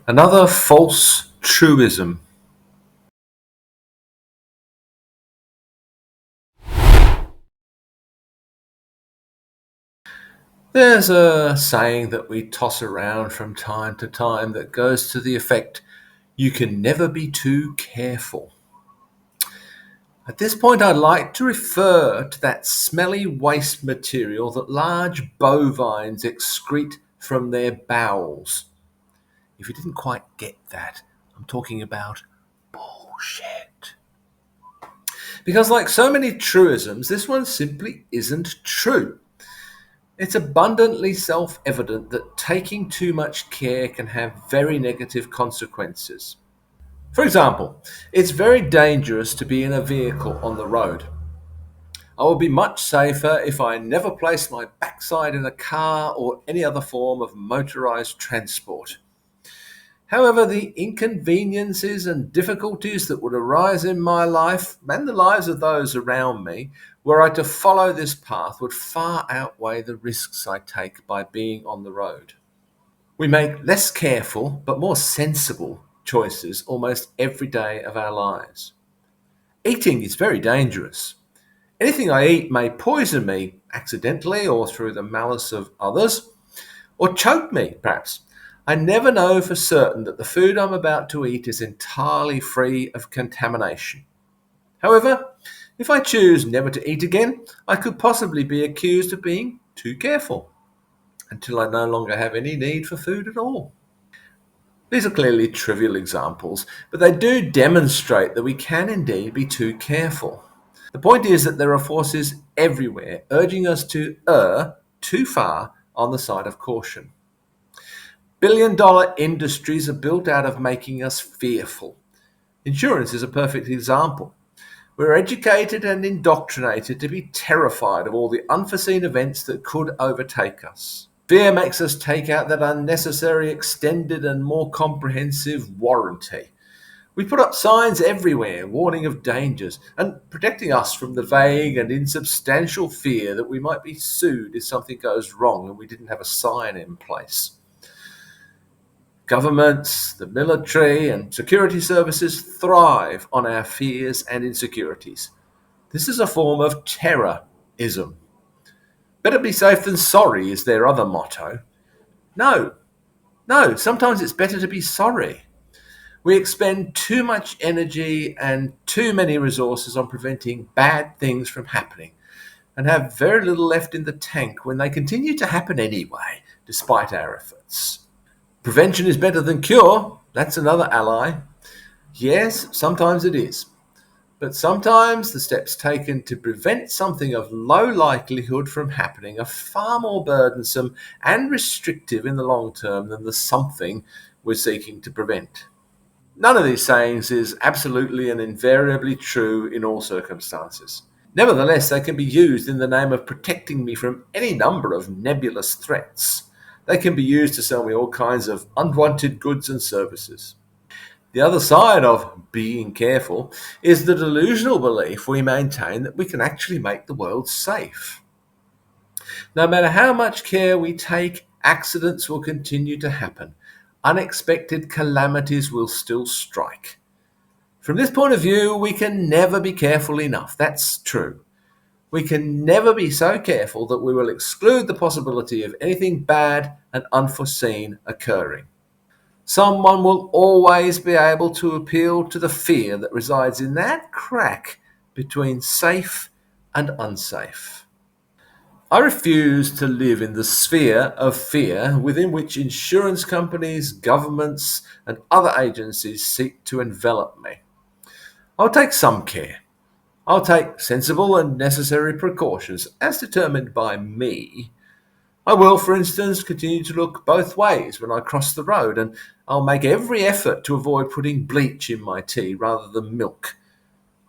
Another false truism. There's a saying that we toss around from time to time that goes to the effect, you can never be too careful. At this point, I'd like to refer to that smelly waste material that large bovines excrete from their bowels. If you didn't quite get that, I'm talking about bullshit. Because, like so many truisms, this one simply isn't true. It's abundantly self evident that taking too much care can have very negative consequences. For example, it's very dangerous to be in a vehicle on the road. I would be much safer if I never placed my backside in a car or any other form of motorised transport. However, the inconveniences and difficulties that would arise in my life and the lives of those around me, were I to follow this path, would far outweigh the risks I take by being on the road. We make less careful but more sensible choices almost every day of our lives. Eating is very dangerous. Anything I eat may poison me accidentally or through the malice of others, or choke me, perhaps. I never know for certain that the food I'm about to eat is entirely free of contamination. However, if I choose never to eat again, I could possibly be accused of being too careful until I no longer have any need for food at all. These are clearly trivial examples, but they do demonstrate that we can indeed be too careful. The point is that there are forces everywhere urging us to err too far on the side of caution. Billion-dollar industries are built out of making us fearful. Insurance is a perfect example. We're educated and indoctrinated to be terrified of all the unforeseen events that could overtake us. Fear makes us take out that unnecessary, extended, and more comprehensive warranty. We put up signs everywhere warning of dangers and protecting us from the vague and insubstantial fear that we might be sued if something goes wrong and we didn't have a sign in place. Governments, the military, and security services thrive on our fears and insecurities. This is a form of terrorism. Better be safe than sorry is their other motto. No, no, sometimes it's better to be sorry. We expend too much energy and too many resources on preventing bad things from happening and have very little left in the tank when they continue to happen anyway, despite our efforts. Prevention is better than cure. That's another ally. Yes, sometimes it is. But sometimes the steps taken to prevent something of low likelihood from happening are far more burdensome and restrictive in the long term than the something we're seeking to prevent. None of these sayings is absolutely and invariably true in all circumstances. Nevertheless, they can be used in the name of protecting me from any number of nebulous threats. They can be used to sell me all kinds of unwanted goods and services. The other side of being careful is the delusional belief we maintain that we can actually make the world safe. No matter how much care we take, accidents will continue to happen. Unexpected calamities will still strike. From this point of view, we can never be careful enough. That's true. We can never be so careful that we will exclude the possibility of anything bad and unforeseen occurring. Someone will always be able to appeal to the fear that resides in that crack between safe and unsafe. I refuse to live in the sphere of fear within which insurance companies, governments, and other agencies seek to envelop me. I'll take some care. I'll take sensible and necessary precautions as determined by me. I will, for instance, continue to look both ways when I cross the road, and I'll make every effort to avoid putting bleach in my tea rather than milk.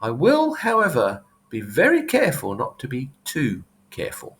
I will, however, be very careful not to be too careful.